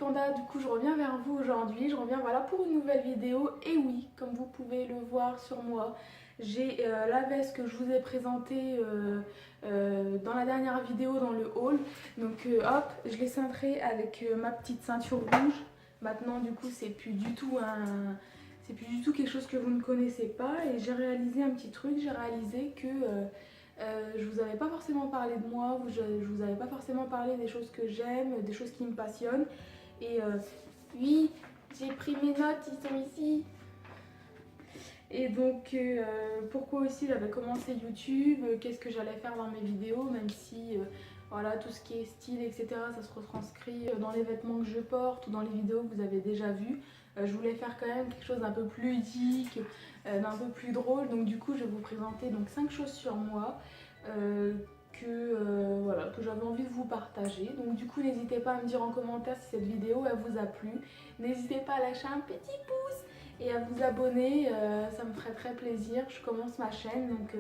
panda, du coup je reviens vers vous aujourd'hui, je reviens voilà pour une nouvelle vidéo. Et oui, comme vous pouvez le voir sur moi, j'ai la veste que je vous ai présentée dans la dernière vidéo dans le haul. Donc hop, je l'ai cintrée avec ma petite ceinture rouge. Maintenant du coup c'est plus du tout quelque chose que vous ne connaissez pas. Et j'ai réalisé un petit truc, j'ai réalisé que je vous avais pas forcément parlé de moi, je vous avais pas forcément parlé des choses que j'aime, des choses qui me passionnent. Et oui, j'ai pris mes notes, ils sont ici. Et donc pourquoi aussi j'avais commencé YouTube, qu'est-ce que j'allais faire dans mes vidéos, même si voilà, tout ce qui est style, etc., ça se retranscrit dans les vêtements que je porte ou dans les vidéos que vous avez déjà vues. Je voulais faire quand même quelque chose d'un peu plus ludique, d'un peu plus drôle. Donc du coup, je vais vous présenter donc 5 choses sur moi voilà, que j'avais envie de vous partager. Donc du coup, n'hésitez pas à me dire en commentaire si cette vidéo elle vous a plu. N'hésitez pas à lâcher un petit pouce et à vous abonner, ça me ferait très plaisir. Je commence ma chaîne, donc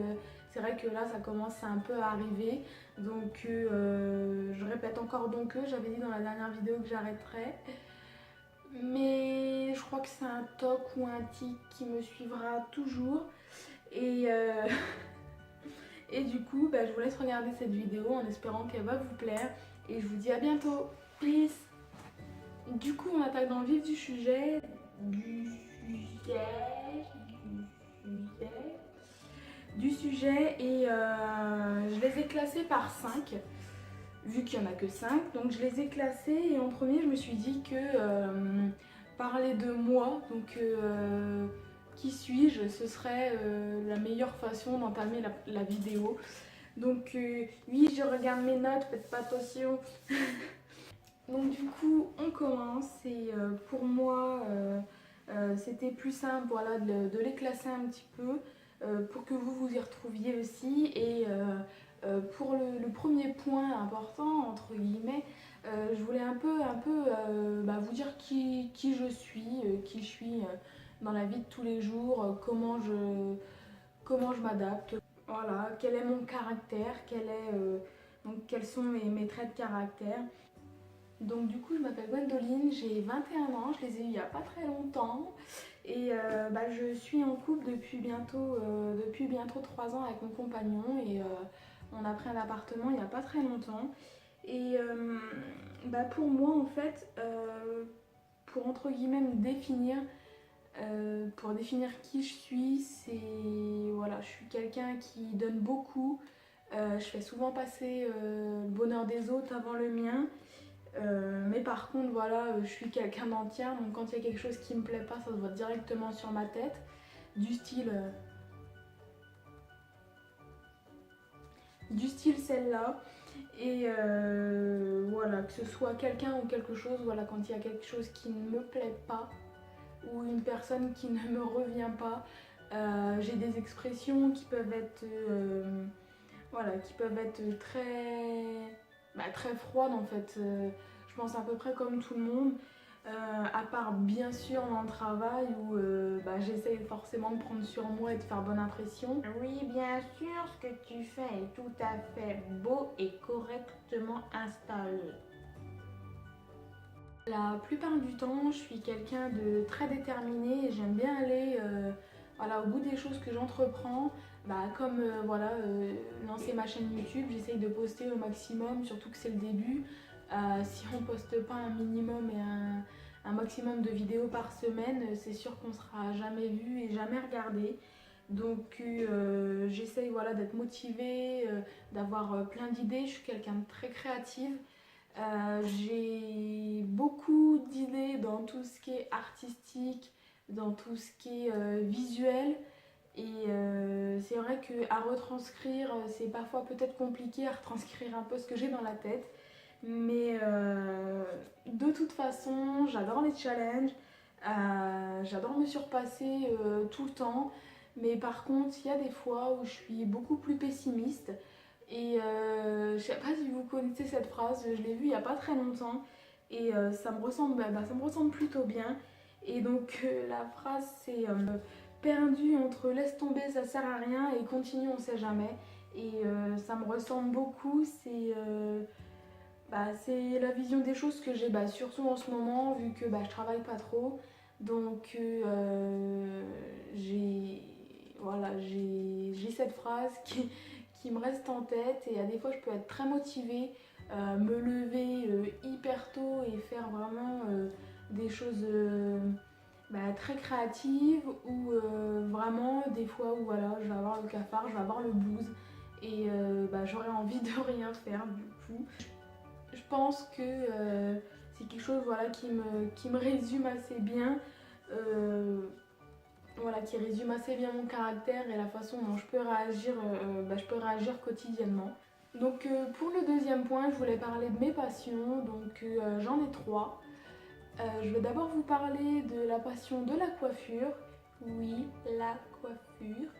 c'est vrai que là ça commence un peu à arriver. Donc je répète encore donc j'avais dit dans la dernière vidéo que j'arrêterais. Mais je crois que c'est un toc ou un tic qui me suivra toujours. Et, et du coup, je vous laisse regarder cette vidéo en espérant qu'elle va vous plaire. Et je vous dis à bientôt. Peace. Du coup, on attaque dans le vif du sujet. Du sujet et je les ai classés par 5 vu qu'il n'y en a que 5, donc je les ai classés. Et en premier je me suis dit que parler de moi, donc qui suis-je, ce serait la meilleure façon d'entamer la vidéo. Donc oui, je regarde mes notes, faites pas attention. Donc du coup on commence. Et pour moi c'était plus simple voilà, de les classer un petit peu pour que vous vous y retrouviez aussi. Et pour le premier point important, entre guillemets, je voulais un peu vous dire qui je suis dans la vie de tous les jours, comment je m'adapte, voilà, quel est mon caractère, donc quels sont mes traits de caractère. Donc du coup je m'appelle Gwendoline, j'ai 21 ans, je les ai eu il n'y a pas très longtemps. Et je suis en couple depuis bientôt 3 ans avec mon compagnon. Et on a pris un appartement il n'y a pas très longtemps. Et pour moi en fait, pour entre guillemets me définir, pour définir qui je suis, c'est voilà, je suis quelqu'un qui donne beaucoup. Je fais souvent passer le bonheur des autres avant le mien. Mais par contre voilà, je suis quelqu'un d'entière, donc quand il y a quelque chose qui me plaît pas, ça se voit directement sur ma tête. Du style celle-là. Et voilà, que ce soit quelqu'un ou quelque chose, voilà, quand il y a quelque chose qui ne me plaît pas ou une personne qui ne me revient pas, j'ai des expressions qui peuvent être très froides en fait. Je pense à peu près comme tout le monde. À part bien sûr dans le travail où j'essaye forcément de prendre sur moi et de faire bonne impression. Oui, bien sûr, ce que tu fais est tout à fait beau et correctement installé. La plupart du temps, je suis quelqu'un de très déterminé et j'aime bien aller au bout des choses que j'entreprends. Comme lancer ma chaîne YouTube, j'essaye de poster au maximum, surtout que c'est le début. Si on poste pas un minimum et un maximum de vidéos par semaine, c'est sûr qu'on sera jamais vu et jamais regardé. Donc j'essaye voilà, d'être motivée, d'avoir plein d'idées. Je suis quelqu'un de très créative. J'ai beaucoup d'idées dans tout ce qui est artistique, dans tout ce qui est visuel. Et c'est vrai qu'à retranscrire, c'est parfois peut-être compliqué à retranscrire un peu ce que j'ai dans la tête. Mais de toute façon, j'adore les challenges, j'adore me surpasser tout le temps. Mais par contre, il y a des fois où je suis beaucoup plus pessimiste. Et je sais pas si vous connaissez cette phrase, je l'ai vue il y a pas très longtemps. Et ça me ressemble plutôt bien. Et donc la phrase c'est perdu entre laisse tomber ça sert à rien et continue on sait jamais. Et ça me ressemble beaucoup. C'est c'est la vision des choses que j'ai, surtout en ce moment, vu que je travaille pas trop. Donc j'ai cette phrase qui me reste en tête et à des fois je peux être très motivée, me lever hyper tôt et faire vraiment des choses très créatives ou vraiment des fois où voilà, je vais avoir le cafard, je vais avoir le blues et j'aurais envie de rien faire du coup. Je pense que c'est quelque chose voilà, qui me résume assez bien. Voilà, qui résume assez bien mon caractère et la façon dont je peux réagir quotidiennement. Donc pour le deuxième point, je voulais parler de mes passions. Donc j'en ai trois. Je vais d'abord vous parler de la passion de la coiffure. Oui, la coiffure.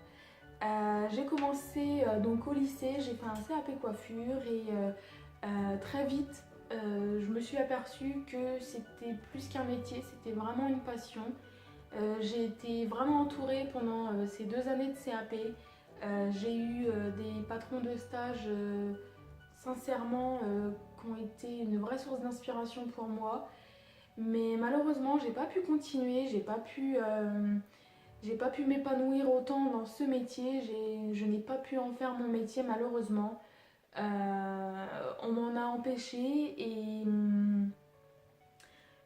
J'ai commencé donc au lycée, j'ai fait un CAP coiffure et très vite je me suis aperçue que c'était plus qu'un métier, c'était vraiment une passion. J'ai été vraiment entourée pendant ces 2 années de CAP. J'ai eu des patrons de stage sincèrement qui ont été une vraie source d'inspiration pour moi. Mais malheureusement, j'ai pas pu continuer, j'ai pas pu m'épanouir autant dans ce métier. Je n'ai pas pu en faire mon métier malheureusement. On m'en a empêché et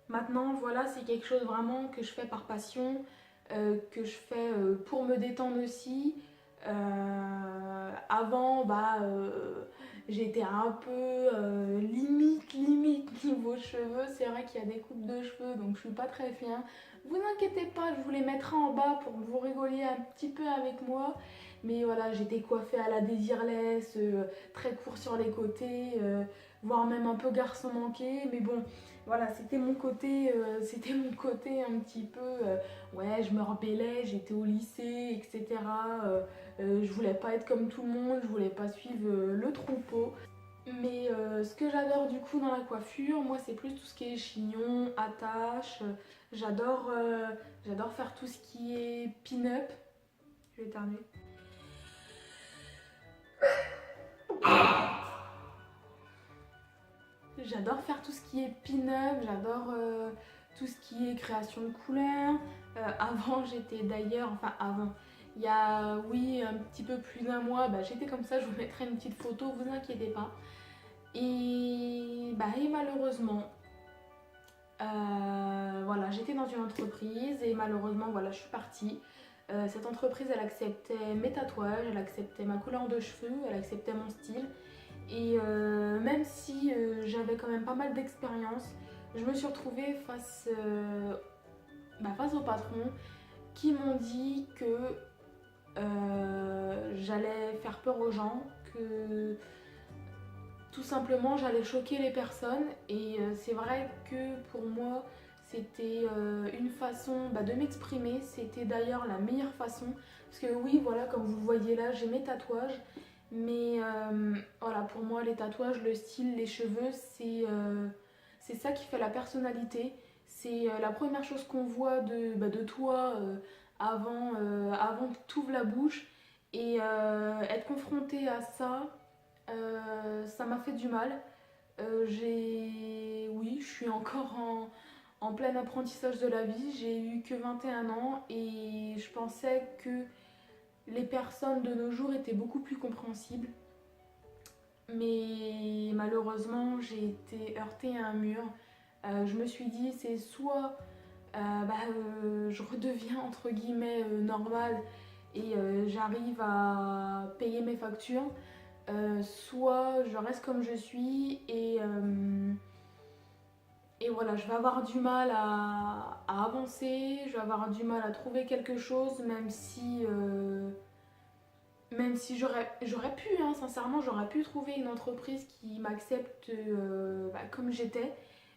maintenant voilà, c'est quelque chose vraiment que je fais par passion, que je fais pour me détendre aussi. Avant, j'étais un peu limite niveau cheveux. C'est vrai qu'il y a des coupes de cheveux, donc je suis pas très fière. Vous inquiétez pas, je vous les mettrai en bas pour que vous rigoliez un petit peu avec moi. Mais voilà, j'étais coiffée à la désirless, très court sur les côtés, voire même un peu garçon manqué. Mais bon, voilà, c'était mon côté un petit peu, ouais, je me rebellais, j'étais au lycée, etc. Je voulais pas être comme tout le monde, je voulais pas suivre le troupeau. Mais ce que j'adore du coup dans la coiffure, moi c'est plus tout ce qui est chignon, attache. J'adore faire tout ce qui est pin-up. Je vais éternuer. J'adore faire tout ce qui est pin-up, j'adore tout ce qui est création de couleurs. Avant, j'étais d'ailleurs, enfin avant, il y a, oui, un petit peu plus d'1 mois, j'étais comme ça, je vous mettrai une petite photo, vous inquiétez pas. Et malheureusement, voilà, j'étais dans une entreprise et malheureusement, voilà, je suis partie. Cette entreprise, elle acceptait mes tatouages, elle acceptait ma couleur de cheveux, elle acceptait mon style. Et même si j'avais quand même pas mal d'expérience, je me suis retrouvée face au patron qui m'ont dit que j'allais faire peur aux gens, que tout simplement j'allais choquer les personnes. Et c'est vrai que pour moi c'était une façon de m'exprimer, c'était d'ailleurs la meilleure façon. Parce que oui, voilà, comme vous le voyez là, j'ai mes tatouages. Mais voilà, pour moi, les tatouages, le style, les cheveux, c'est ça qui fait la personnalité. C'est la première chose qu'on voit de toi avant que tu ouvres la bouche. Et être confrontée à ça, ça m'a fait du mal. Oui, je suis encore en plein apprentissage de la vie. J'ai eu que 21 ans et je pensais que les personnes de nos jours étaient beaucoup plus compréhensibles. Mais malheureusement, j'ai été heurtée à un mur. Je me suis dit, c'est soit je redeviens entre guillemets normale et j'arrive à payer mes factures, soit je reste comme je suis et voilà, je vais avoir du mal à avancer, je vais avoir du mal à trouver quelque chose, même si j'aurais pu, hein, sincèrement, j'aurais pu trouver une entreprise qui m'accepte comme j'étais,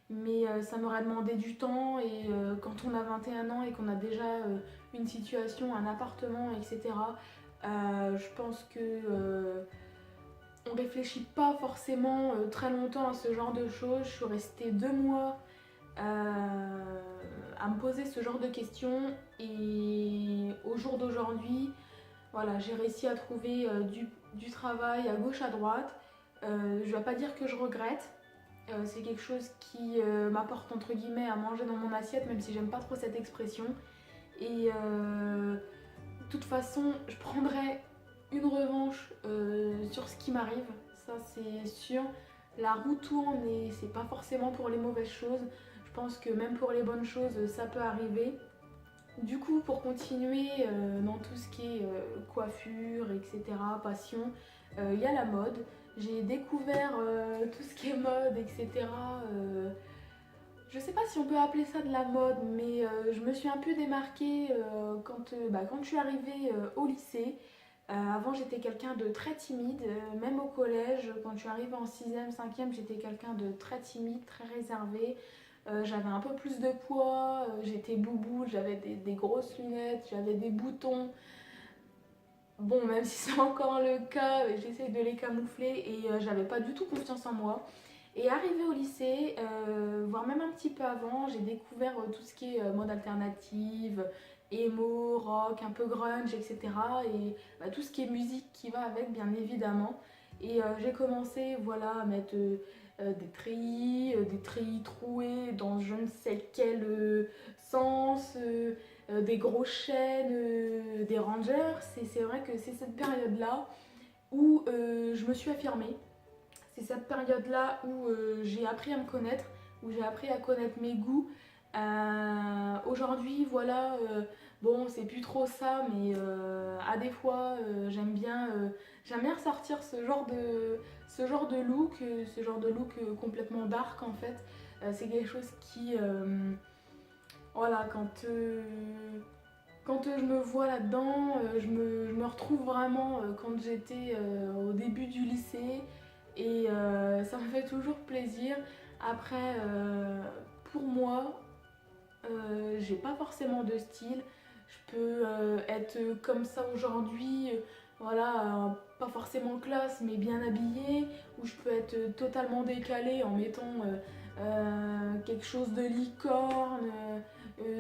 mais ça m'aurait demandé du temps et quand on a 21 ans et qu'on a déjà une situation, un appartement, etc., je pense que on réfléchit pas forcément très longtemps à ce genre de choses. Je suis restée 2 mois à me poser ce genre de questions et au jour d'aujourd'hui, voilà, j'ai réussi à trouver du travail à gauche, à droite. Je ne vais pas dire que je regrette, C'est quelque chose qui m'apporte entre guillemets à manger dans mon assiette, même si j'aime pas trop cette expression. Et de toute façon, je prendrai une revanche sur ce qui m'arrive, ça c'est sûr. La roue tourne et c'est pas forcément pour les mauvaises choses. Je pense que même pour les bonnes choses, ça peut arriver. Du coup, pour continuer dans tout ce qui est coiffure, etc., passion, il y a la mode. J'ai découvert tout ce qui est mode, etc. Je sais pas si on peut appeler ça de la mode, mais je me suis un peu démarquée quand je suis arrivée au lycée. Avant, j'étais quelqu'un de très timide, même au collège, quand je suis arrivée en 6e, 5e, j'étais quelqu'un de très timide, très réservé. J'avais un peu plus de poids, j'étais boubou, j'avais des grosses lunettes, j'avais des boutons. Bon, même si c'est encore le cas, j'essaie de les camoufler et j'avais pas du tout confiance en moi. Et arrivée au lycée, voire même un petit peu avant, j'ai découvert tout ce qui est mode alternative, emo, rock, un peu grunge, etc. Et tout ce qui est musique qui va avec, bien évidemment. Et j'ai commencé voilà, à mettre des treillis troués dans je ne sais quel sens, des grosses chaînes, des rangers. C'est vrai que c'est cette période-là où je me suis affirmée. C'est cette période-là où j'ai appris à me connaître, où j'ai appris à connaître mes goûts. Aujourd'hui, voilà, bon, c'est plus trop ça, mais à des fois, j'aime bien ressortir ce genre de look, complètement dark en fait. C'est quelque chose qui, voilà, quand je me vois là-dedans, je me retrouve vraiment quand j'étais au début du lycée et ça me fait toujours plaisir. Après, pour moi, j'ai pas forcément de style. Je peux être comme ça aujourd'hui, voilà, pas forcément classe mais bien habillée, ou je peux être totalement décalée en mettant quelque chose de licorne,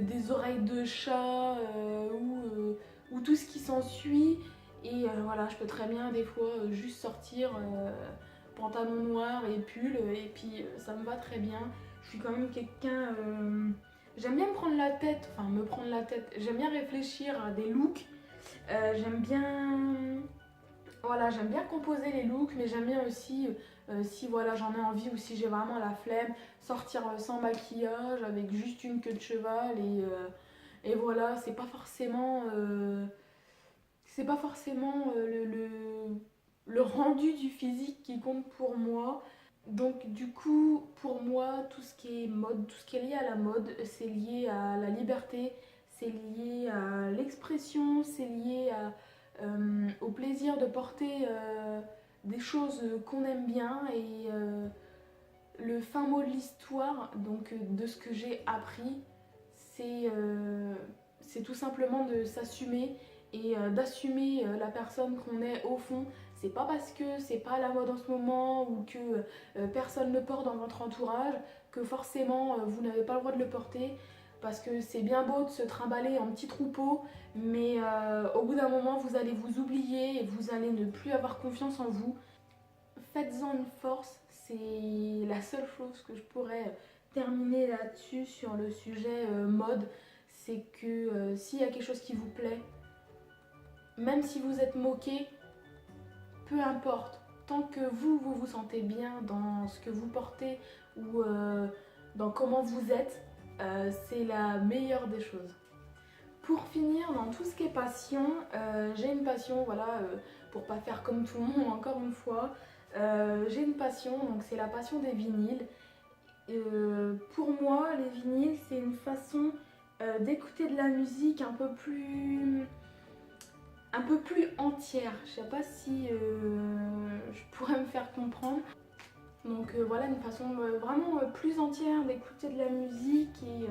des oreilles de chat ou tout ce qui s'ensuit. Et voilà, je peux très bien des fois juste sortir pantalon noir et pull, et puis ça me va très bien. Je suis quand même quelqu'un. J'aime bien me prendre la tête, enfin me prendre la tête, j'aime bien réfléchir à des looks. J'aime bien. Voilà, j'aime bien composer les looks, mais j'aime bien aussi, si voilà, j'en ai envie ou si j'ai vraiment la flemme, sortir sans maquillage, avec juste une queue de cheval et voilà, c'est pas forcément le rendu du physique qui compte pour moi. Donc du coup, pour moi, tout ce qui est mode, tout ce qui est lié à la mode, c'est lié à la liberté, c'est lié à l'expression, c'est lié au plaisir de porter des choses qu'on aime bien et le fin mot de l'histoire, donc de ce que j'ai appris, c'est c'est tout simplement de s'assumer et d'assumer la personne qu'on est au fond. C'est pas parce que c'est pas la mode en ce moment ou que personne ne le porte dans votre entourage que forcément vous n'avez pas le droit de le porter. Parce que c'est bien beau de se trimballer en petit troupeau, mais au bout d'un moment, vous allez vous oublier et vous allez ne plus avoir confiance en vous. Faites-en une force, c'est la seule chose que je pourrais terminer là-dessus sur le sujet mode. C'est que s'il y a quelque chose qui vous plaît, même si vous êtes moqué, peu importe, tant que vous vous sentez bien dans ce que vous portez ou dans comment vous êtes, c'est la meilleure des choses. Pour finir, dans tout ce qui est passion, j'ai une passion, voilà, pour pas faire comme tout le monde, encore une fois, j'ai une passion, donc c'est la passion des vinyles. Pour moi, les vinyles, c'est une façon d'écouter de la musique un peu plus entière. Je sais pas si je pourrais me faire comprendre. Donc voilà, une façon vraiment plus entière d'écouter de la musique et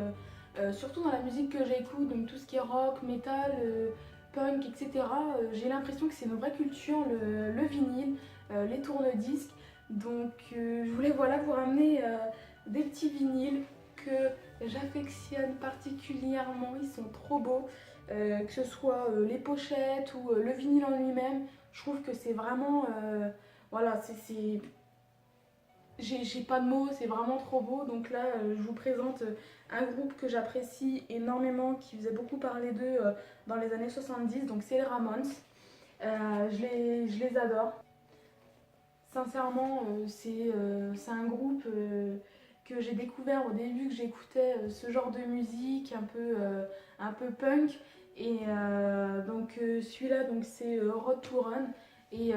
surtout dans la musique que j'écoute, donc tout ce qui est rock, metal, punk, etc. J'ai l'impression que c'est une vraie culture, le vinyle, les tourne-disques. Donc je voulais voilà, vous ramener des petits vinyles que j'affectionne particulièrement, ils sont trop beaux. Que ce soit les pochettes ou le vinyle en lui-même, je trouve que c'est vraiment voilà, j'ai pas de mots, c'est vraiment trop beau. Donc là, je vous présente un groupe que j'apprécie énormément, qui faisait beaucoup parler d'eux dans les années 70, donc c'est les Ramones. Je les adore. Sincèrement, c'est un groupe que j'ai découvert au début, que j'écoutais ce genre de musique un peu punk. Et donc celui-là, donc c'est Road to Run. Et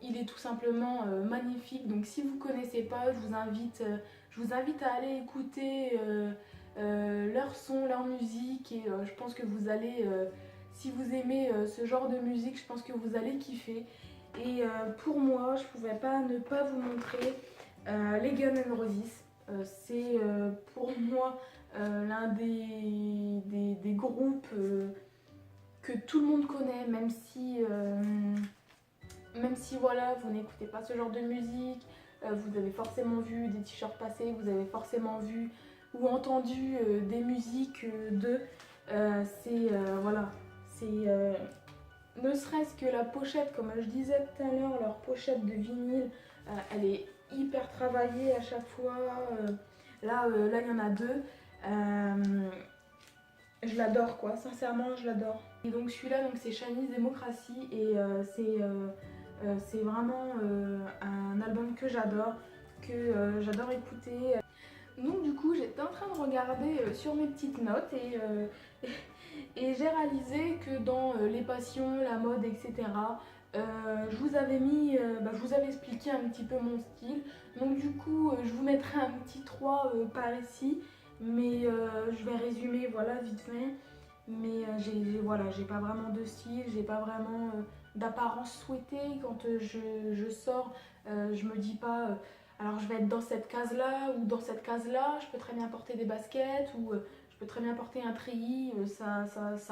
il est tout simplement magnifique. Donc si vous ne connaissez pas, je vous invite à aller écouter leur son, leur musique. Et je pense que vous allez, si vous aimez ce genre de musique, je pense que vous allez kiffer. Et pour moi, je pouvais pas ne pas vous montrer les Guns N' Roses. C'est pour moi l'un des groupes que tout le monde connaît, même si voilà, vous n'écoutez pas ce genre de musique, vous avez forcément vu des t-shirts passer, vous avez forcément vu ou entendu des musiques d'eux. Voilà, c'est ne serait-ce que la pochette, comme je disais tout à l'heure, leur pochette de vinyle, elle est hyper travaillée à chaque fois. Là, il y en a deux. Je l'adore, quoi. Sincèrement, je l'adore. Et donc celui-là, donc c'est Chinese Democracy et c'est vraiment un album que j'adore écouter. Donc du coup, j'étais en train de regarder sur mes petites notes et j'ai réalisé que dans les passions, la mode, etc., je vous avais je vous avais expliqué un petit peu mon style. Donc du coup, je vous mettrai un petit 3 par ici, mais je vais résumer voilà vite fait. Mais voilà, j'ai pas vraiment de style, j'ai pas vraiment d'apparence souhaitée quand je sors. Je me dis pas alors je vais être dans cette case là ou dans cette case là. Je peux très bien porter des baskets ou je peux très bien porter un treillis, ça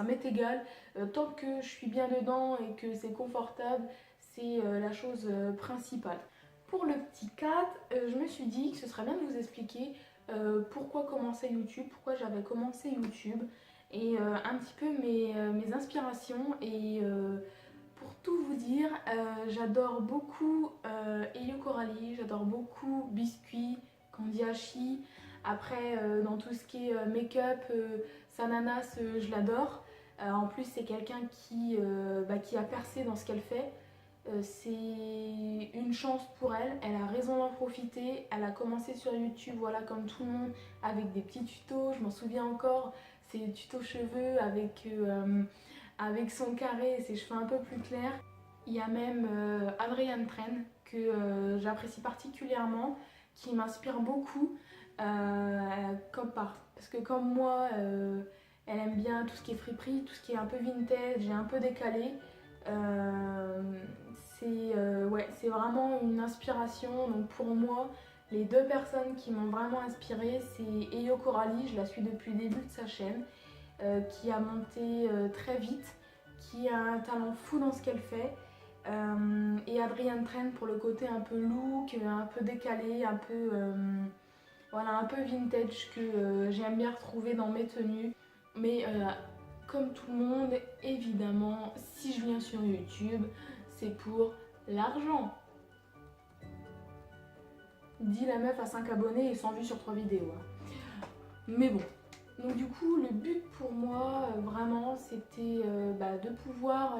m'est égal. Tant que je suis bien dedans et que c'est confortable, c'est la chose principale. Pour le petit 4, je me suis dit que ce serait bien de vous expliquer pourquoi commencer YouTube, pourquoi j'avais commencé YouTube et un petit peu mes inspirations. Et pour tout vous dire, j'adore beaucoup Elio Coralie, j'adore beaucoup Biscuit, Candy Hachi. Après, dans tout ce qui est make-up, Sananas, je l'adore. En plus, c'est quelqu'un qui a percé dans ce qu'elle fait. C'est une chance pour elle, elle a raison d'en profiter. Elle a commencé sur YouTube, voilà, comme tout le monde, avec des petits tutos. Je m'en souviens encore, ses tutos cheveux avec son carré et ses cheveux un peu plus clairs. Il y a même Adrienne Tren que j'apprécie particulièrement, qui m'inspire beaucoup, parce que comme moi, elle aime bien tout ce qui est friperie, tout ce qui est un peu vintage et un peu décalé. C'est vraiment une inspiration. Donc pour moi, les deux personnes qui m'ont vraiment inspirée, c'est Eyo Coralie, je la suis depuis le début de sa chaîne, qui a monté très vite, qui a un talent fou dans ce qu'elle fait. Et Adrienne Tren pour le côté un peu look, un peu décalé, voilà, un peu vintage que j'aime bien retrouver dans mes tenues. Mais comme tout le monde, évidemment, si je viens sur YouTube, c'est pour l'argent. Dit la meuf à 5 abonnés et 100 vues sur 3 vidéos. Mais bon. Donc du coup, le but pour moi, vraiment, c'était de pouvoir,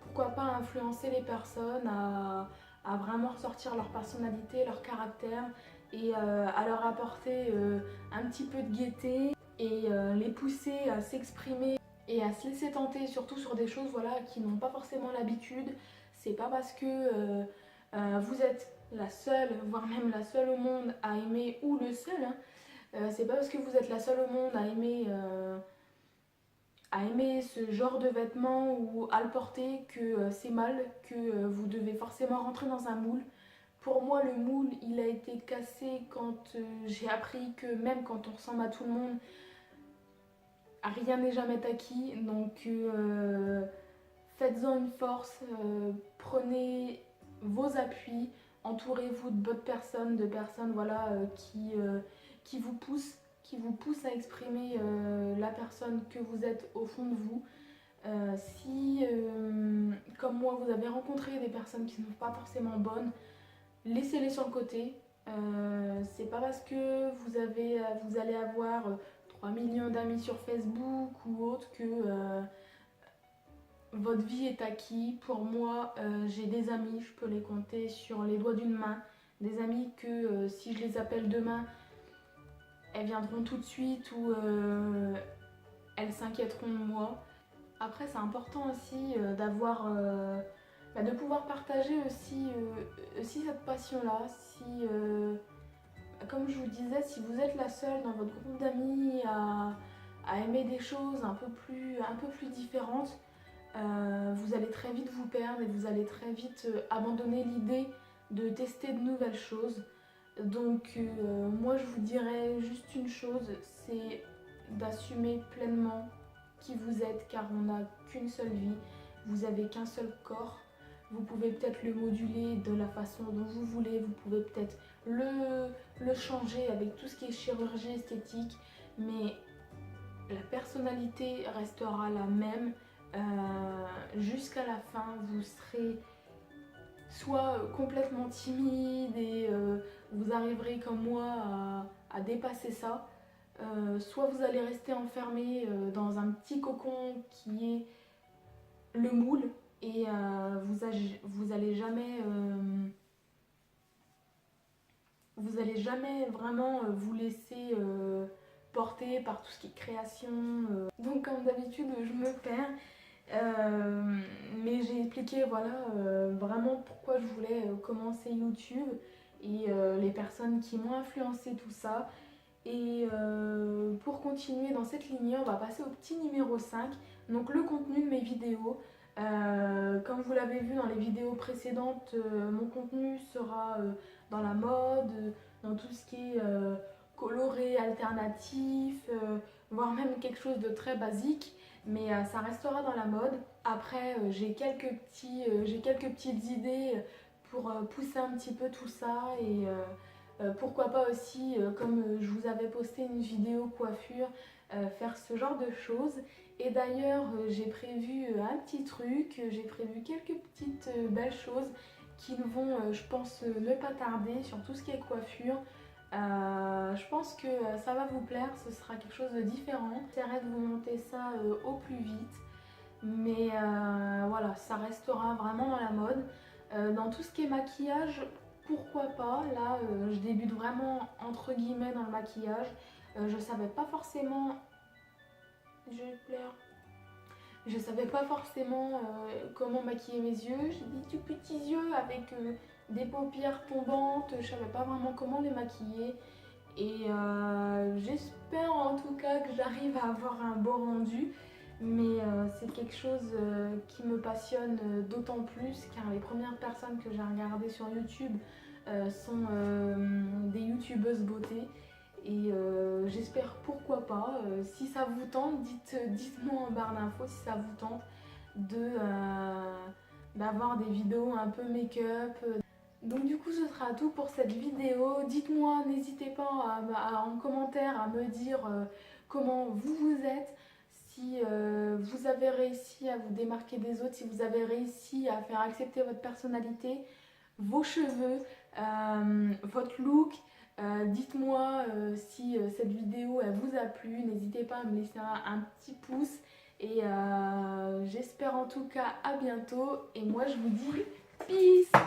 pourquoi pas, influencer les personnes à vraiment ressortir leur personnalité, leur caractère et à leur apporter un petit peu de gaieté et les pousser à s'exprimer et à se laisser tenter, surtout sur des choses voilà, qui n'ont pas forcément l'habitude. C'est pas parce que vous êtes la seule, voire même la seule au monde à aimer, ou le seul, hein, c'est pas parce que vous êtes la seule au monde à aimer ce genre de vêtements ou à le porter que c'est mal, que vous devez forcément rentrer dans un moule. Pour moi, le moule, il a été cassé quand j'ai appris que même quand on ressemble à tout le monde, rien n'est jamais acquis. Donc faites-en une force, prenez vos appuis, entourez-vous de bonnes personnes, de personnes voilà, qui vous poussent à exprimer la personne que vous êtes au fond de vous. Si, comme moi, vous avez rencontré des personnes qui ne sont pas forcément bonnes, laissez-les sur le côté, C'est pas parce que vous allez avoir 3 millions d'amis sur Facebook ou autre que votre vie est acquise. Pour moi, j'ai des amis, je peux les compter sur les doigts d'une main. Des amis que si je les appelle demain, elles viendront tout de suite ou elles s'inquiéteront de moi. Après, c'est important aussi de pouvoir partager aussi cette passion-là. Si, comme je vous disais, si vous êtes la seule dans votre groupe d'amis à aimer des choses un peu plus différentes, vous allez très vite vous perdre et vous allez très vite abandonner l'idée de tester de nouvelles choses. Donc moi je vous dirais juste une chose, c'est d'assumer pleinement qui vous êtes, car on n'a qu'une seule vie, vous avez qu'un seul corps. Vous pouvez peut-être le moduler de la façon dont vous voulez, vous pouvez peut-être le changer avec tout ce qui est chirurgie esthétique, mais la personnalité restera la même. Jusqu'à la fin, vous serez soit complètement timide et vous arriverez comme moi à dépasser ça, soit vous allez rester enfermé dans un petit cocon qui est le moule et vous allez jamais vraiment vous laisser porter par tout ce qui est création. Donc comme d'habitude, je me perds. Mais j'ai expliqué vraiment pourquoi je voulais commencer YouTube et les personnes qui m'ont influencé tout ça. Et pour continuer dans cette lignée, on va passer au petit numéro 5, donc le contenu de mes vidéos. Comme vous l'avez vu dans les vidéos précédentes, mon contenu sera dans la mode, dans tout ce qui est coloré, alternatif, voire même quelque chose de très basique. Mais ça restera dans la mode. Après, j'ai quelques petites idées pour pousser un petit peu tout ça et pourquoi pas aussi, comme je vous avais posté une vidéo coiffure, faire ce genre de choses. Et d'ailleurs, j'ai prévu un petit truc, j'ai prévu quelques petites belles choses qui vont, je pense, ne pas tarder sur tout ce qui est coiffure. Je pense que ça va vous plaire, ce sera quelque chose de différent. J'essaierai de vous monter ça au plus vite, mais voilà, ça restera vraiment dans la mode. Dans tout ce qui est maquillage, pourquoi pas, là je débute vraiment entre guillemets dans le maquillage. Je savais pas forcément... Je savais pas forcément comment maquiller mes yeux. J'ai des tout petits yeux avec des paupières tombantes. Je savais pas vraiment comment les maquiller. Et j'espère en tout cas que j'arrive à avoir un beau rendu. Mais c'est quelque chose qui me passionne d'autant plus car les premières personnes que j'ai regardées sur YouTube sont des youtubeuses beauté. Et j'espère pourquoi pas, si ça vous tente, dites-moi en barre d'infos si ça vous tente d'avoir des vidéos un peu make-up. Donc du coup ce sera tout pour cette vidéo. Dites-moi, n'hésitez pas en commentaire à me dire comment vous êtes, si vous avez réussi à vous démarquer des autres, si vous avez réussi à faire accepter votre personnalité, vos cheveux, votre look. Dites-moi si cette vidéo elle vous a plu, n'hésitez pas à me laisser un petit pouce et j'espère en tout cas à bientôt et moi je vous dis peace.